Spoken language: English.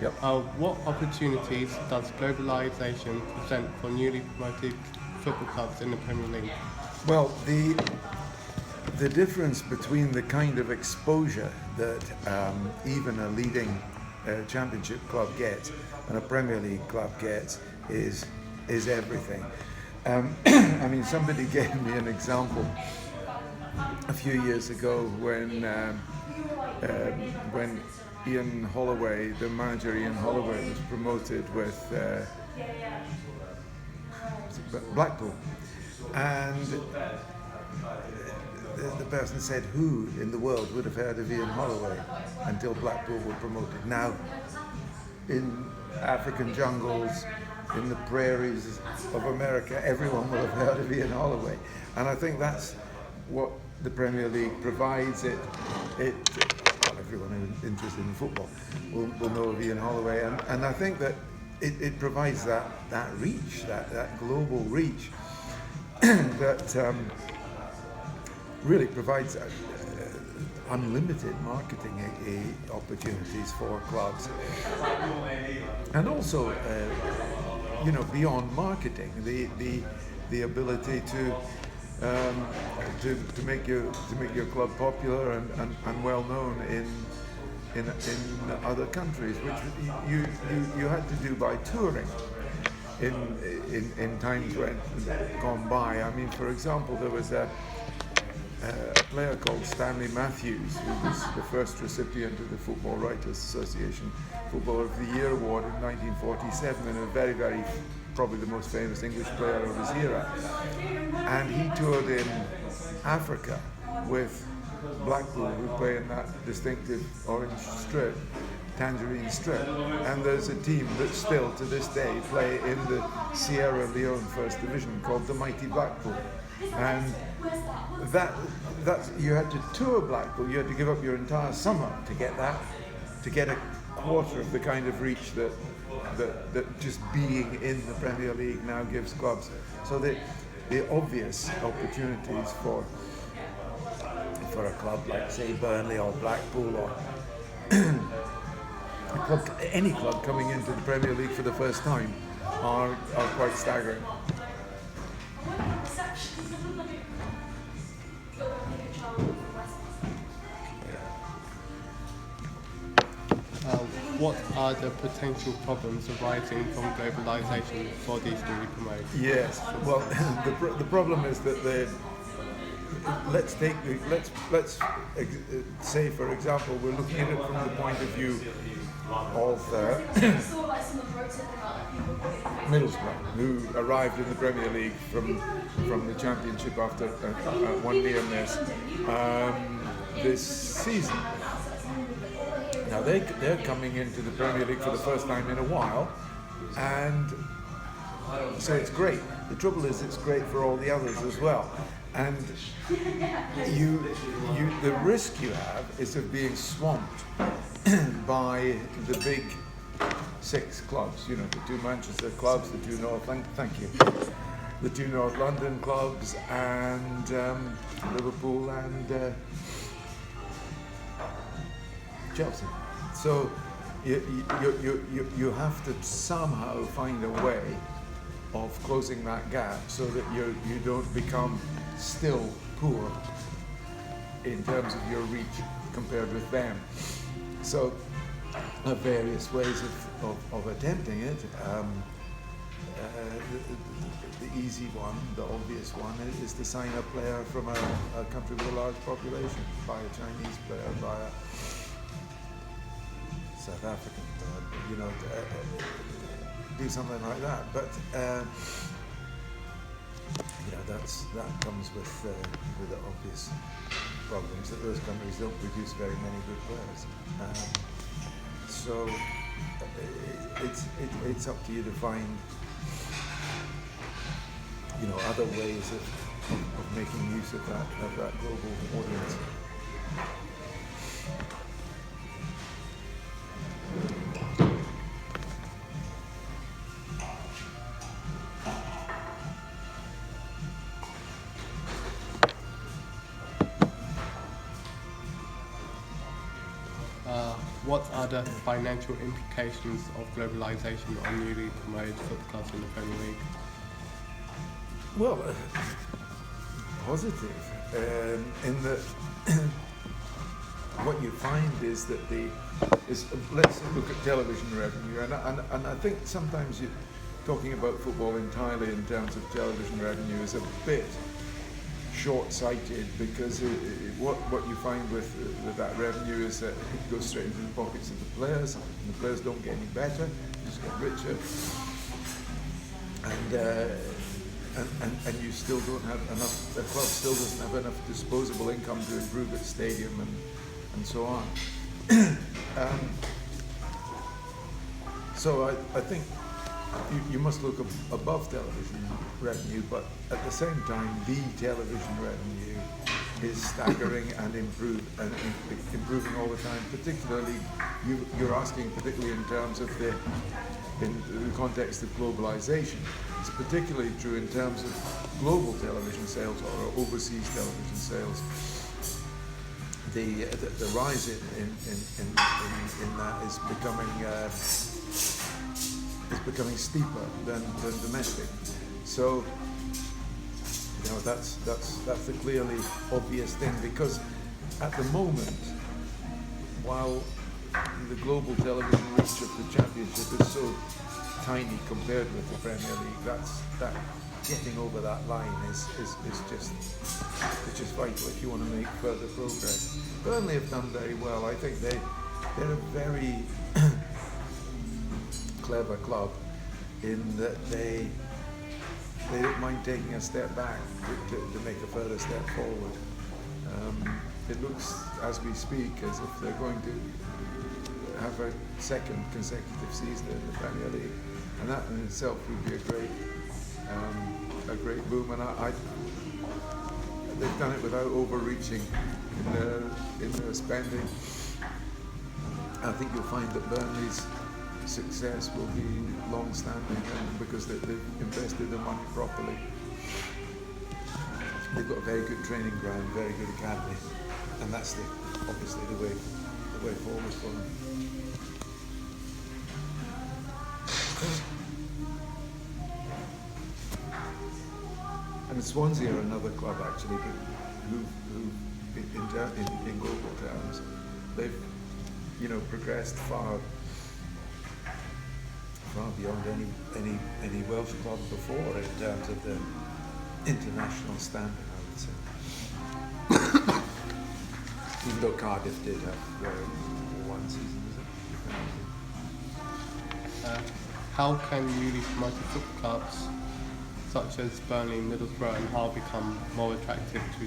Yep. What opportunities does globalisation present for newly promoted football clubs in the Premier League? Well, the difference between the kind of exposure that even a leading championship club gets and a Premier League club gets is everything. I mean, somebody gave me an example a few years ago when Ian Holloway, the manager Ian Holloway, was promoted with Blackpool, and the person said, who in the world would have heard of Ian Holloway until Blackpool were promoted? Now, in African jungles, in the prairies of America, everyone will have heard of Ian Holloway. And I think that's what the Premier League provides. Well, everyone who's interested in football will know of Ian Holloway. And I think that it provides that reach, that global reach that really provides unlimited marketing opportunities for clubs, and also, beyond marketing, the ability to make your club popular and well known in other countries, which you had to do by touring in times when gone by. I mean, for example, there was a player called Stanley Matthews, who was the first recipient of the Football Writers Association Footballer of the Year Award in 1947, and a very, very, probably the most famous English player of his era. And he toured in Africa with Blackpool, who play in that distinctive orange strip, tangerine strip. And there's a team that still, to this day, play in the Sierra Leone First Division called the Mighty Blackpool. And that's you had to tour Blackpool. You had to give up your entire summer to get that, to get a quarter of the kind of reach that just being in the Premier League now gives clubs. So the obvious opportunities for a club like, say, Burnley or Blackpool or any club coming into the Premier League for the first time are quite staggering. What are the potential problems arising from globalisation for these newly promoted? Yes, well, the problem is that let's say, for example, we're looking at it from the point of view of Middlesbrough, who arrived in the Premier League from the Championship after one near miss this season. Now they're coming into the Premier League for the first time in a while, and so it's great. The trouble is, it's great for all the others as well. And the risk you have is of being swamped by the big six clubs. You know, the two Manchester clubs, the two the two North London clubs, and Liverpool and Chelsea. So you have to somehow find a way of closing that gap so that you don't become still poor in terms of your reach compared with them. So there are various ways of attempting it. The easy one, the obvious one, is to sign a player from a country with a large population, buy a Chinese player, buy a South African player, do something like that. But that comes with the obvious problems that those countries don't produce very many good players. So it's up to you to find other ways of making use of that global audience. What are the financial implications of globalisation on newly promoted football clubs in the Premier League? Well, positive. In that, what you find is that let's look at television revenue, and I think sometimes talking about football entirely in terms of television revenue is a bit short-sighted, because what you find with that revenue is that it goes straight into the pockets of the players, and the players don't get any better, they just get richer, and you still don't have enough. The club still doesn't have enough disposable income to improve its stadium and so on. So I think you must look above television revenue, but at the same time, the television revenue is staggering and improving all the time. Particularly, you're asking particularly in terms of in the context of globalisation. It's particularly true in terms of global television sales or overseas television sales. The rise in that is becoming steeper than domestic. So that's the clearly obvious thing, because at the moment, while the global television reach of the Championship is so tiny compared with the Premier League, that getting over that line is just vital if you want to make further progress. Burnley have done very well. I think they're a very clever club in that they don't mind taking a step back to make a further step forward. It looks, as we speak, as if they're going to have a second consecutive season in the Premier League, and that in itself would be a great boom. And they've done it without overreaching in their spending. I think you'll find that Burnley's success will be long-standing, because they've invested their money properly. They've got a very good training ground, very good academy, and that's obviously the way forward for them. And Swansea are another club actually who in global terms, they've progressed far beyond any Welsh club before in terms of the international standing, I would say. Even though Cardiff did have one season, is it? How can newly promoted football clubs such as Burnley, Middlesbrough and Hull become more attractive to